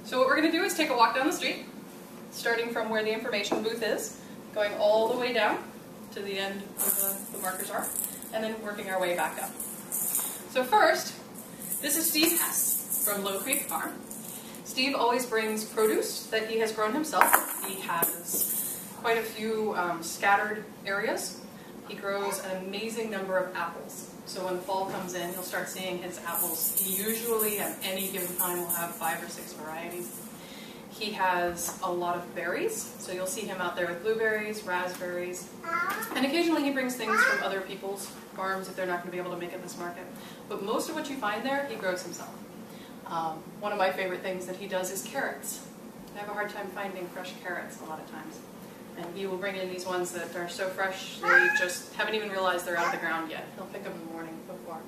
So what we're going to do is take a walk down the street, starting from where the information booth is, going all the way down to the end where the markers are, and then working our way back up. So first, this is Steve Hess from Low Creek Farm. Steve always brings produce that he has grown himself. He has quite a few scattered areas. He grows an amazing number of apples. So when fall comes in, you'll start seeing his apples. He usually, at any given time, will have 5 or 6 varieties. He has a lot of berries, so you'll see him out there with blueberries, raspberries, and occasionally he brings things from other people's farms if they're not going to be able to make it this market. But most of what you find there, he grows himself. One of my favorite things that he does is carrots. I have a hard time finding fresh carrots a lot of times. And he will bring in these ones that are so fresh, they just haven't even realized they're out of the ground yet. He'll pick them in the morning before.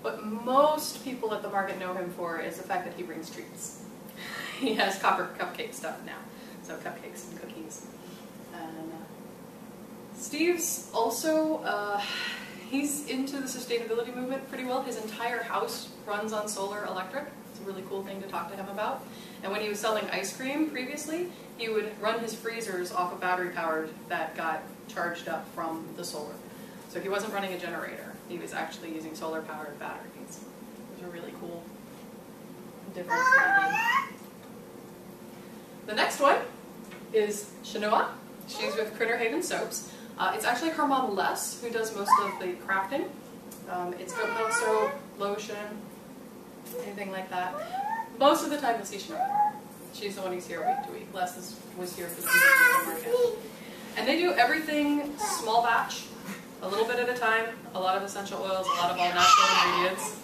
What most people at the market know him for is the fact that he brings treats. He has copper cupcake stuff now, so cupcakes and cookies. And Steve's also, he's into the sustainability movement pretty well. His entire house runs on solar electric. It's a really cool thing to talk to him about. And when he was selling ice cream previously, he would run his freezers off of battery power that got charged up from the solar. So he wasn't running a generator. He was actually using solar powered batteries. Those are really cool difference. The next one is Shanoa. She's with Critter Haven Soaps. It's actually her mom Les who does most of the crafting. It's goat milk soap, lotion, anything like that. Most of the time you'll see Shanoa. She's the one who's here week to week. Les was here for the market. And they do everything small batch, a little bit at a time, a lot of essential oils, a lot of all natural ingredients.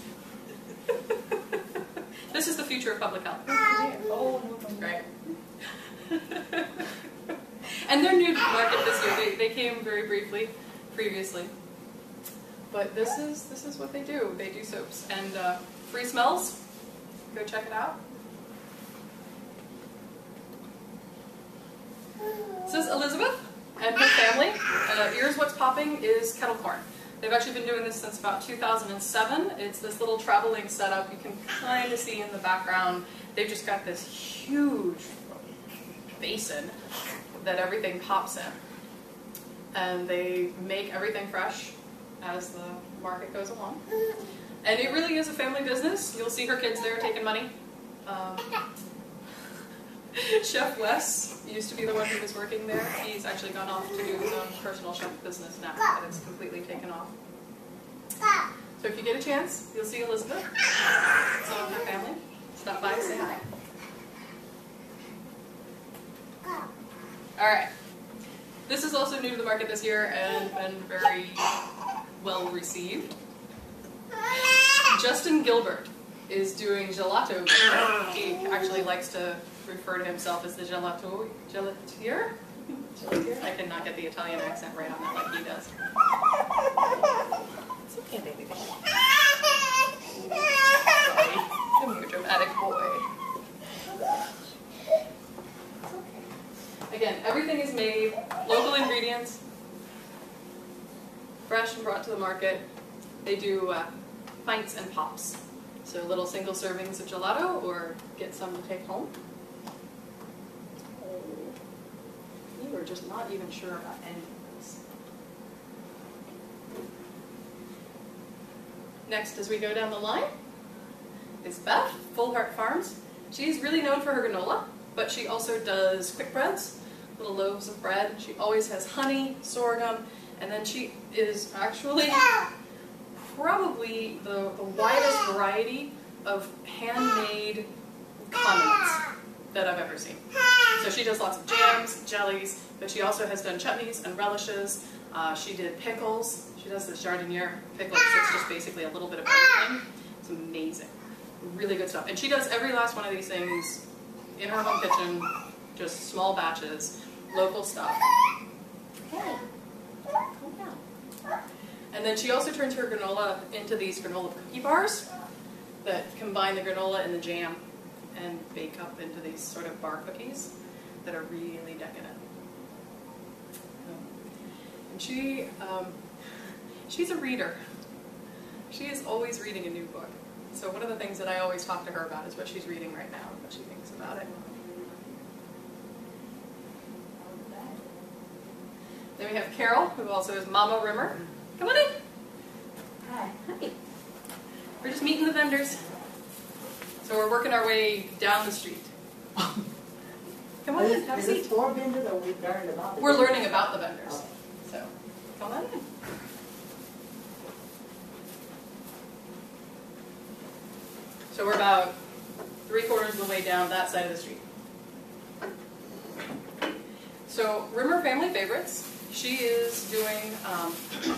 This is the future of public health. Oh, great. And they're new to the market this year. They came very briefly previously. But this is what they do. They do soaps. And free smells. Go check it out. This is Elizabeth and her family. Here's what's popping is kettle corn. They've actually been doing this since about 2007. It's this little traveling setup. You can kind of see in the background. They've just got this huge basin that everything pops in. And they make everything fresh as the market goes along. And it really is a family business. You'll see her kids there taking money. Chef Wes used to be the one who was working there. He's actually gone off to do his own personal chef business now, and it's completely taken off. So if you get a chance, you'll see Elizabeth, some of her family. Stop by, say hi. Alright. This is also new to the market this year and been very well received. Justin Gilbert is doing gelato. He actually likes to refer to himself as the gelatier. I cannot get the Italian accent right on that like he does. It's okay, baby. Sorry. Come here, dramatic boy. It's okay. Again, everything is made, local ingredients, fresh and brought to the market. They do pints and pops. So little single servings of gelato, or get some to take home. You are just not even sure about any of this. Next, as we go down the line, is Beth, Full Heart Farms. She's really known for her granola, but she also does quick breads, little loaves of bread. She always has honey, sorghum, and then she is actually probably the widest variety of handmade condiments that I've ever seen. So she does lots of jams, jellies, but she also has done chutneys and relishes. She did pickles. She does this jardiniere pickles. It's just basically a little bit of everything. It's amazing. Really good stuff. And she does every last one of these things in her home kitchen, just small batches, local stuff. Hey, calm down. And then she also turns her granola into these granola cookie bars that combine the granola and the jam and bake up into these sort of bar cookies that are really decadent. And she's a reader. She is always reading a new book. So one of the things that I always talk to her about is what she's reading right now and what she thinks about it. Then we have Carol, who also is Mama Rimmer. Come on in. Hi. Hi. We're just meeting the vendors. So we're working our way down the street. Come on in, have a Is seat. this for vendors or we learned about the We're vendors? learning about the vendors. Okay. So come on in. So we're about 3/4 of the way down that side of the street. So Rimmer Family Favorites, she is doing,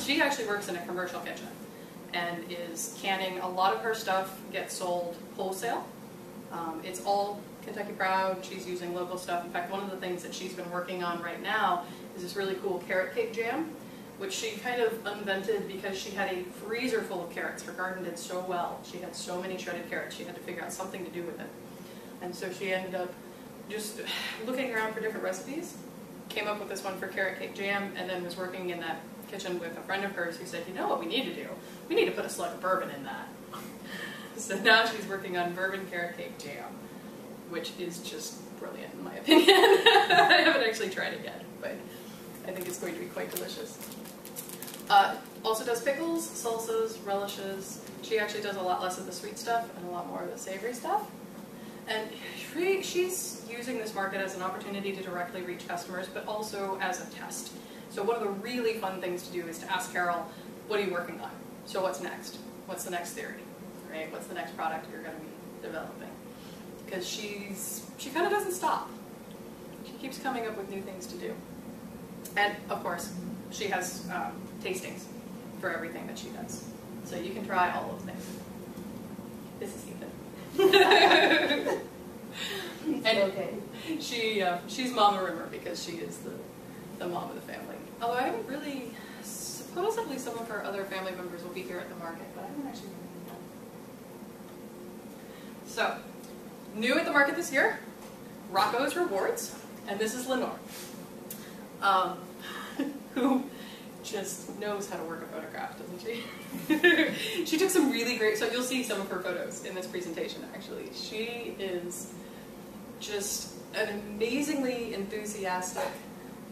she actually works in a commercial kitchen and is canning. A lot of her stuff gets sold wholesale. It's all Kentucky Proud. She's using local stuff. In fact, one of the things that she's been working on right now is this really cool carrot cake jam, which she kind of invented because she had a freezer full of carrots. Her garden did so well. She had so many shredded carrots. She had to figure out something to do with it. And so she ended up just looking around for different recipes, came up with this one for carrot cake jam, and then was working in that kitchen with a friend of hers who said, you know what we need to do? We need to put a slug of bourbon in that. So now she's working on bourbon carrot cake jam, which is just brilliant in my opinion. I haven't actually tried it yet, but I think it's going to be quite delicious. Also does pickles, salsas, relishes. She actually does a lot less of the sweet stuff and a lot more of the savory stuff. And she's using this market as an opportunity to directly reach customers, but also as a test. So one of the really fun things to do is to ask Carol, what are you working on? So what's next? What's the next theory? Right? What's the next product you're going to be developing? Because she kind of doesn't stop. She keeps coming up with new things to do. And of course, she has tastings for everything that she does. So you can try all of them. This is Ethan. And okay. She's Mama Rimmer because she is the mom of the family. Although I haven't really, supposedly some of her other family members will be here at the market, but I haven't actually really done. So, new at the market this year, Rocco's Rewards, and this is Lenore, who just knows how to work a photograph, doesn't she? She took some really great, so you'll see some of her photos in this presentation actually. She is just an amazingly enthusiastic,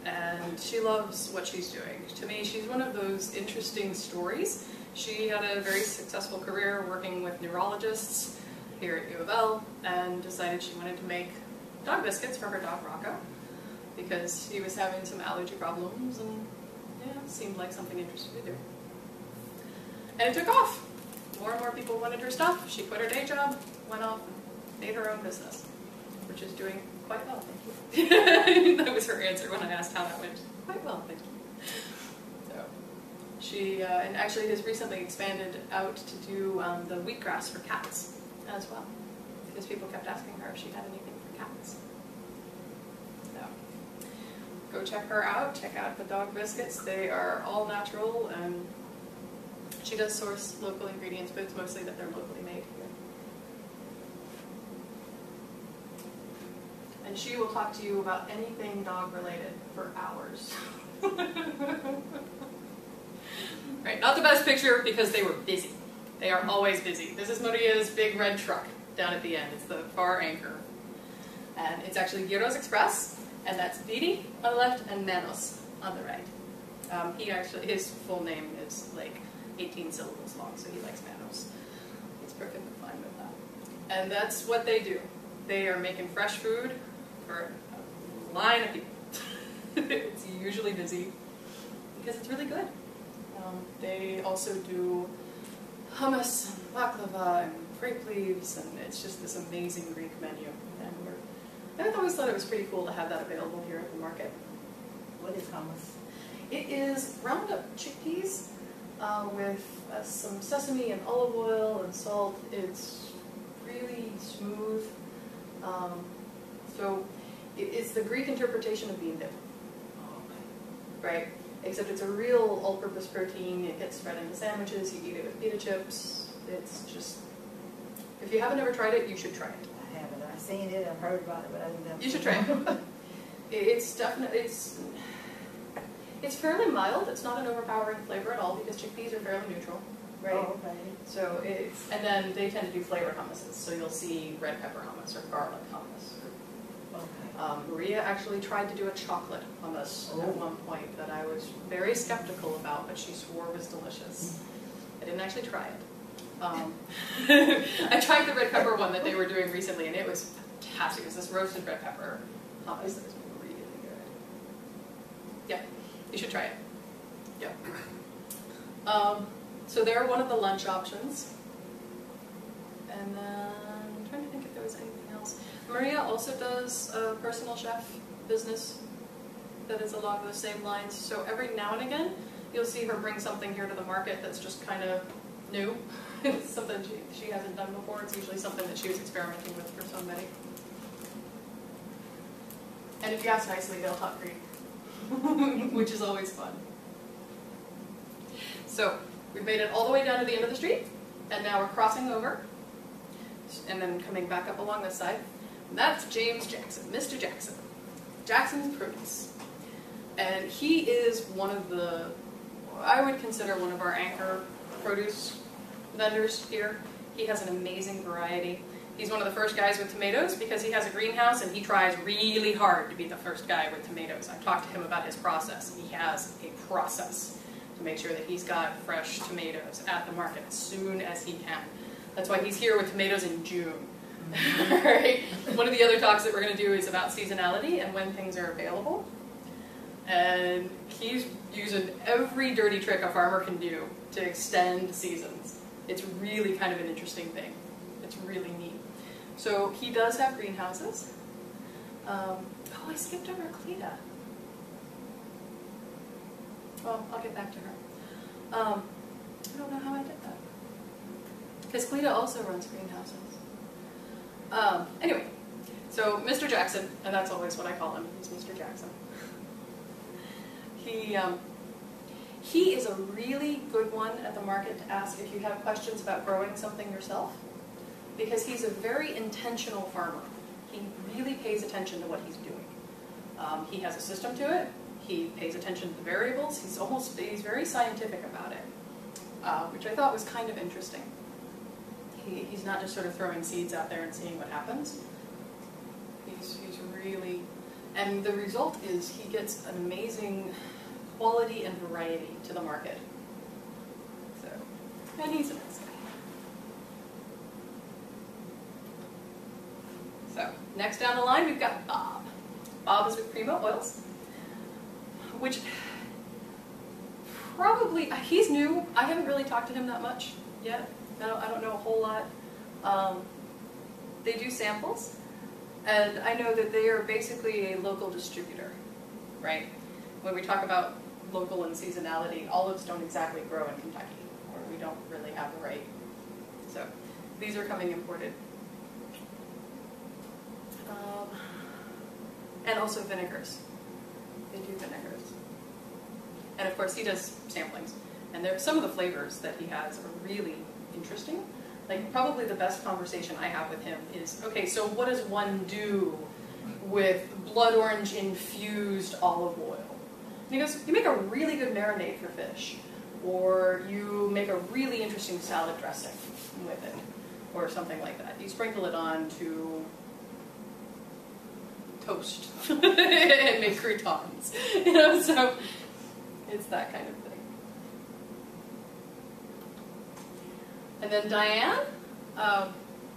and she loves what she's doing. To me, she's one of those interesting stories. She had a very successful career working with neurologists here at UofL and decided she wanted to make dog biscuits for her dog Rocco because he was having some allergy problems and it seemed like something interesting to do. And it took off. More and more people wanted her stuff. She quit her day job, went off, and made her own business, which is doing quite well, thank you. That was her answer when I asked how that went. Quite well, thank you. So she, and actually has recently expanded out to do the wheatgrass for cats as well, because people kept asking her if she had anything for cats. So go check her out. Check out the dog biscuits. They are all natural, and she does source local ingredients, but it's mostly that they're locally made here. And she will talk to you about anything dog related for hours. Right, not the best picture because they were busy. They are always busy. This is Maria's big red truck down at the end. It's the far anchor. And it's actually Gyros Express, and that's Vidi on the left and Manos on the right. His full name is like 18 syllables long, so he likes Manos. He's perfectly fine with that. And that's what they do. They are making fresh food for a line of people. It's usually busy because it's really good. They also do hummus and baklava and grape leaves, and it's just this amazing Greek menu. And I've always thought it was pretty cool to have that available here at the market. What is hummus? It is ground up chickpeas with some sesame and olive oil and salt. It's really smooth. So it's the Greek interpretation of bean dip. Right? Except it's a real all-purpose protein. It gets spread into sandwiches. You eat it with pita chips. It's just, if you haven't ever tried it, you should try it. I haven't. I've seen it. I've heard about it, but I didn't know. You should try it. It's definitely, it's fairly mild. It's not an overpowering flavor at all because chickpeas are fairly neutral, right? Oh, okay. So it's, and then they tend to do flavored hummuses. So you'll see red pepper hummus or garlic hummus. Okay. Maria actually tried to do a chocolate hummus at one point that I was very skeptical about, but she swore was delicious. I didn't actually try it. I tried the red pepper one that they were doing recently, and it was fantastic. It was this roasted red pepper hummus that was really good. Yeah, you should try it. Yeah. So they're one of the lunch options. And then I'm trying to think if there was anything else. Maria also does a personal chef business that is along those same lines. So every now and again, you'll see her bring something here to the market that's just kind of new. It's something she hasn't done before. It's usually something that she was experimenting with for somebody. And if you ask nicely, they'll talk Greek, which is always fun. So we've made it all the way down to the end of the street, and now we're crossing over, and then coming back up along this side. And that's James Jackson, Mr. Jackson. Jackson's Produce. And he is one of the, I would consider one of our anchor produce vendors here. He has an amazing variety. He's one of the first guys with tomatoes because he has a greenhouse and he tries really hard to be the first guy with tomatoes. I've talked to him about his process. He has a process to make sure that he's got fresh tomatoes at the market as soon as he can. That's why he's here with tomatoes in June. Right? One of the other talks that we're going to do is about seasonality and when things are available. And he's using every dirty trick a farmer can do to extend seasons. It's really kind of an interesting thing. It's really neat. So he does have greenhouses. Oh, I skipped over Cleta. Well, I'll get back to her. I don't know how I did that. Because Cleta also runs greenhouses. Anyway, so Mr. Jackson, and that's always what I call him, he's Mr. Jackson. He is a really good one at the market to ask if you have questions about growing something yourself, because he's a very intentional farmer. He really pays attention to what he's doing. He has a system to it. He pays attention to the variables. He's very scientific about it, which I thought was kind of interesting. He's not just sort of throwing seeds out there and seeing what happens. He's really, and the result is he gets an amazing quality and variety to the market. So, and he's a nice guy. So, next down the line we've got Bob. Bob is with Primo Oils, which probably, he's new. I haven't really talked to him that much yet. I don't know a whole lot. They do samples, and I know that they are basically a local distributor, right? When we talk about local and seasonality, olives don't exactly grow in Kentucky, or we don't really have the right. So these are coming imported. And also vinegars. They do vinegars. And of course he does samplings. And some of the flavors that he has are really interesting. Like probably the best conversation I have with him is, okay, so what does one do with blood orange infused olive oil? And he goes, you make a really good marinade for fish, or you make a really interesting salad dressing with it, or something like that. You sprinkle it on to toast and make croutons, you know, so it's that kind of thing. And then Diane,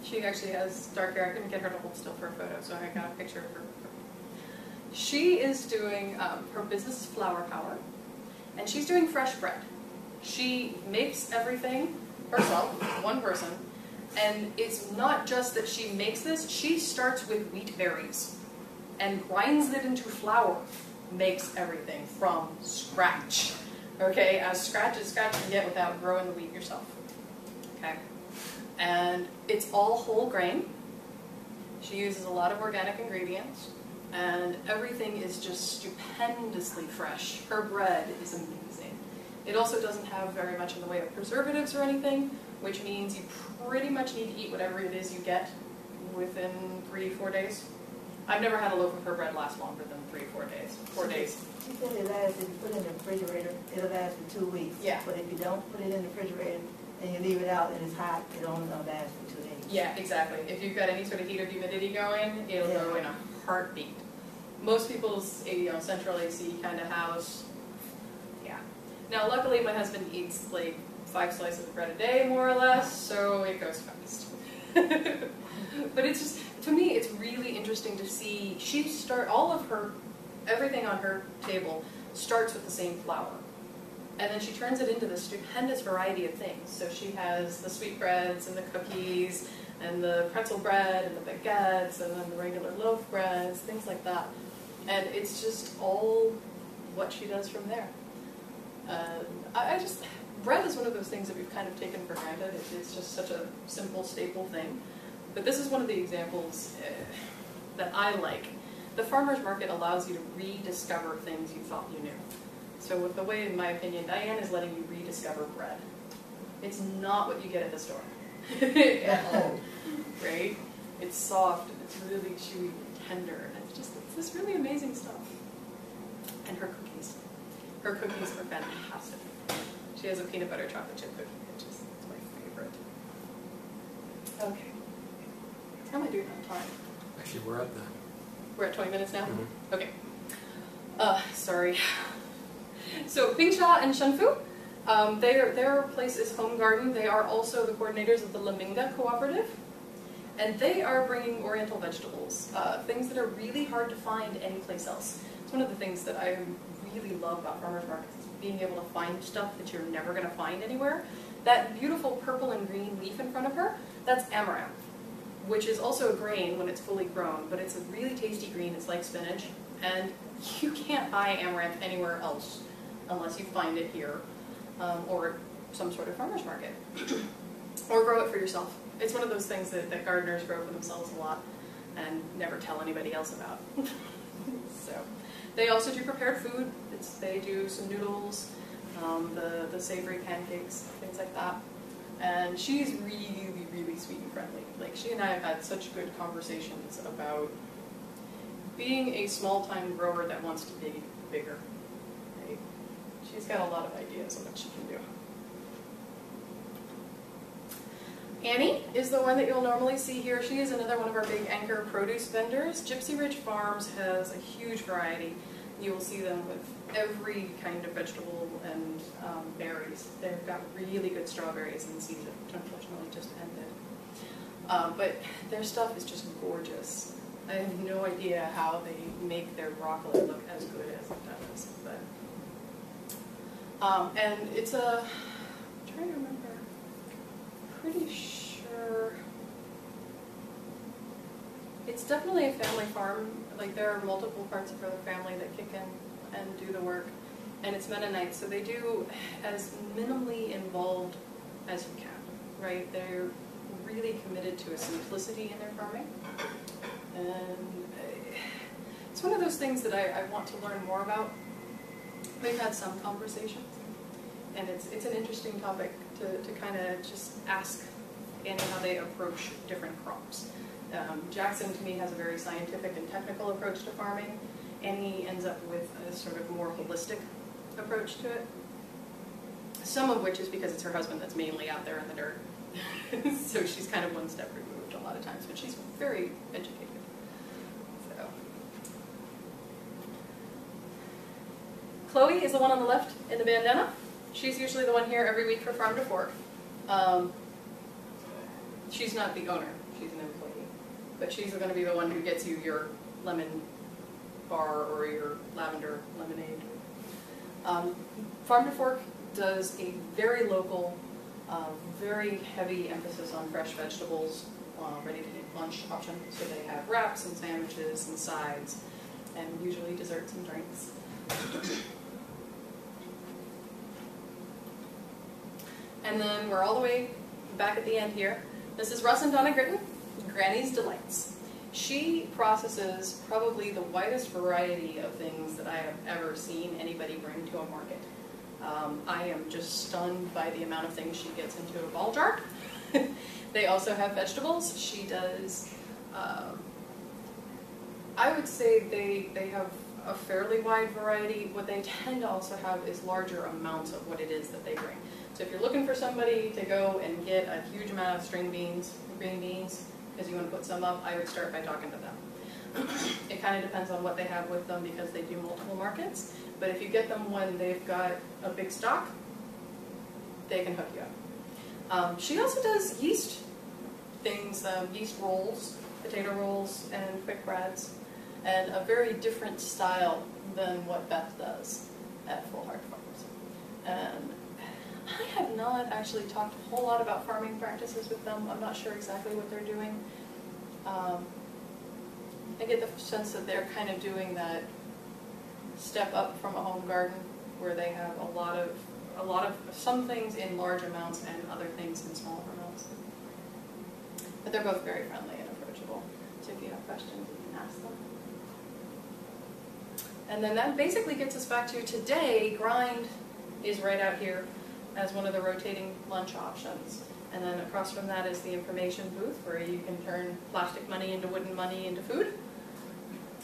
she actually has dark hair. I couldn't get her to hold still for a photo, so I got a picture of her. She is doing, her business is Flower Power, and she's doing fresh bread. She makes everything herself, one person, and it's not just that she makes this, she starts with wheat berries and grinds it into flour, makes everything from scratch. Okay, as scratch as scratch can get without growing the wheat yourself. Okay, and it's all whole grain. She uses a lot of organic ingredients, and everything is just stupendously fresh. Her bread is amazing. It also doesn't have very much in the way of preservatives or anything, which means you pretty much need to eat whatever it is you get within 3-4 days. I've never had a loaf of her bread last longer than 3-4 days. 4 days. She said it lasts, if you put it in the refrigerator, it'll last for 2 weeks. Yeah. But if you don't put it in the refrigerator, and you leave it out and it's hot, it only gonna last for 2 days. Yeah, exactly. If you've got any sort of heat or humidity going, it'll go in a heartbeat. Most people's, central AC kind of house, yeah. Now, luckily, my husband eats like 5 slices of bread a day, more or less, so it goes fast. But it's just, to me, it's really interesting to see. Everything on her table starts with the same flour. And then she turns it into this stupendous variety of things. So she has the sweetbreads and the cookies and the pretzel bread and the baguettes and then the regular loaf breads, things like that. And it's just all what she does from there. Bread is one of those things that we've kind of taken for granted. It's just such a simple, staple thing. But this is one of the examples that I like. The farmer's market allows you to rediscover things you thought you knew. So with the way, in my opinion, Diane is letting you rediscover bread. It's not what you get at the store at home, right? It's soft and it's really chewy and tender, and it's this really amazing stuff. And her cookies are fantastic. She has a peanut butter chocolate chip cookie, which is my favorite. Okay, how am I doing on time? Actually, We're at 20 minutes now? Mm-hmm. Okay. Sorry. So Pingsha and Shenfu, their place is Home Garden. They are also the coordinators of the Laminga Cooperative. And they are bringing oriental vegetables, things that are really hard to find anyplace else. It's one of the things that I really love about farmers markets, is being able to find stuff that you're never going to find anywhere. That beautiful purple and green leaf in front of her, that's amaranth, which is also a grain when it's fully grown, but it's a really tasty green. It's like spinach, and you can't buy amaranth anywhere else unless you find it here, or some sort of farmer's market, or grow it for yourself. It's one of those things that gardeners grow for themselves a lot and never tell anybody else about. So they also do prepared food. They do some noodles, the savory pancakes, things like that. And she's really, really sweet and friendly. Like, she and I have had such good conversations about being a small-time grower that wants to be bigger. Right? She's got a lot of ideas on what she can do. Annie is the one that you'll normally see here. She is another one of our big anchor produce vendors. Gypsy Ridge Farms has a huge variety. You will see them with every kind of vegetable and berries. They've got really good strawberries in season, which unfortunately just ended. But their stuff is just gorgeous. I have no idea how they make their broccoli look as good as it does. But and it's I'm trying to remember. Pretty sure it's definitely a family farm. Like, there are multiple parts of her family that kick in and do the work, and it's Mennonite, so they do as minimally involved as you can, right? They're really committed to a simplicity in their farming, and it's one of those things that I want to learn more about. We've had some conversations, and it's an interesting topic to kind of just ask Annie how they approach different crops. Jackson, to me, has a very scientific and technical approach to farming. Annie ends up with a sort of more holistic approach to it. Some of which is because it's her husband that's mainly out there in the dirt. So she's kind of one step removed a lot of times, but she's very educated. So. Chloe is the one on the left in the bandana. She's usually the one here every week for Farm to Fork. She's not the owner, she's an employee. But she's going to be the one who gets you your lemon bar or your lavender lemonade. Farm to Fork does a very local, very heavy emphasis on fresh vegetables, ready-to-eat lunch option. So they have wraps and sandwiches and sides, and usually desserts and drinks. And then we're all the way back at the end here. This is Russ and Donna Gritton, Granny's Delights. She processes probably the widest variety of things that I have ever seen anybody bring to a market. I am just stunned by the amount of things she gets into a ball jar. They also have vegetables. She does, I would say they have a fairly wide variety. What they tend to also have is larger amounts of what it is that they bring. So if you're looking for somebody to go and get a huge amount of string beans, green beans, because you want to put some up, I would start by talking to them. It kind of depends on what they have with them because they do multiple markets. But if you get them when they've got a big stock, they can hook you up. She also does yeast things, yeast rolls, potato rolls, and quick breads, and a very different style than what Beth does at Full Heart Farms. And I have not actually talked a whole lot about farming practices with them. I'm not sure exactly what they're doing. I get the sense that they're kind of doing that step up from a home garden where they have a lot of some things in large amounts and other things in smaller amounts. But they're both very friendly and approachable. So if you have questions, you can ask them. And then that basically gets us back to today. Grind is right out here as one of the rotating lunch options. And then across from that is the information booth where you can turn plastic money into wooden money into food.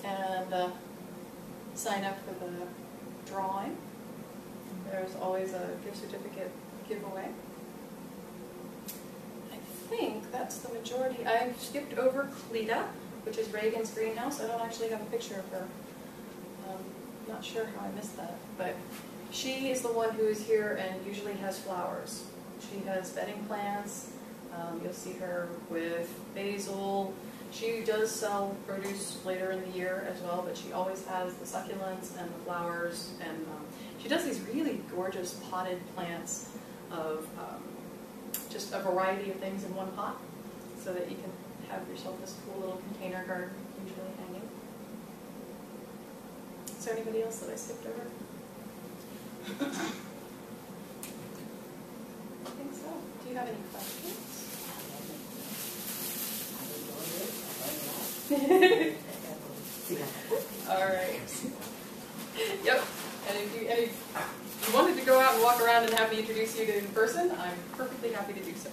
And sign up for the drawing. There's always a gift certificate giveaway. I think that's the majority. I skipped over Cleta, which is Reagan's greenhouse. I don't actually have a picture of her. Not sure how I missed that, but she is the one who is here and usually has flowers. She has bedding plants. You'll see her with basil. She does sell produce later in the year as well, but she always has the succulents and the flowers, and she does these really gorgeous potted plants of just a variety of things in one pot, so that you can have yourself this cool little container garden usually hanging. Is there anybody else that I skipped over? I think so. Do you have any questions? All right. Yep. And if you wanted to go out and walk around and have me introduce you to in person, I'm perfectly happy to do so.